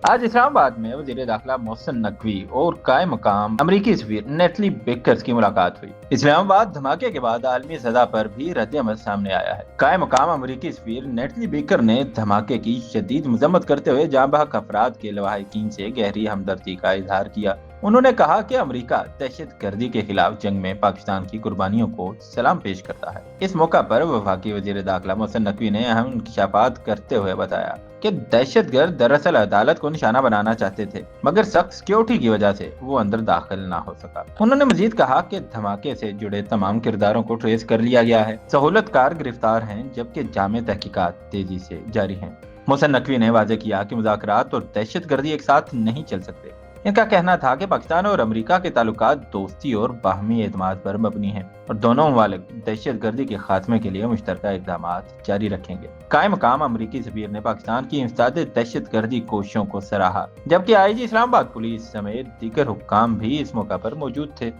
आज इस्लामाबाद में वजीर दाखिला मोहसिन नकवी और कायम मकाम अमरीकी सफीर नेटली बेकर्स की मुलाकात हुई। इस्लामाबाद धमाके के बाद आलमी सतह पर भी रद्द-ए-अमल सामने आया है। कायम मकाम अमरीकी सफीर नेटली बेकर ने धमाके की शदीद मजम्मत करते हुए जाँ बहक अफराद के लवाहिकीन से गहरी हमदर्दी का इजहार किया। उन्होंने कहा कि अमेरिका दहशत गर्दी के खिलाफ जंग में पाकिस्तान की कुर्बानियों को सलाम पेश करता है। इस मौका पर वफाकी वजीर दाखिला मोहसिन नकवी ने अहम इंकशाफात करते हुए बताया कि दहशतगर्द दरअसल अदालत को निशाना बनाना चाहते थे, मगर सख्त सिक्योरिटी की वजह से वो अंदर दाखिल ना हो सका। उन्होंने मजीद कहा कि धमाके से जुड़े तमाम किरदारों को ट्रेस कर लिया गया है, सहूलतकार गिरफ्तार हैं, जबकि जामे तहकीकात तेजी से जारी हैं। मोहसिन नकवी ने वाजे किया कि मुज़ाकरात और दहशतगर्दी एक साथ नहीं चल सकते। इनका कहना था कि पाकिस्तान और अमेरिका के ताल्लुकात दोस्ती और बाहमी एतमाद पर मबनी हैं और दोनों ममालिक दहशतगर्दी के खात्मे के लिए मुश्तरका इक़दाम जारी रखेंगे। कायम मकाम अमरीकी सफीर ने पाकिस्तान की इंसदाद दहशतगर्दी कोशिशों को सराहा, जबकि IG इस्लामाबाद पुलिस समेत दीगर हुक्काम भी इस मौका पर मौजूद थे।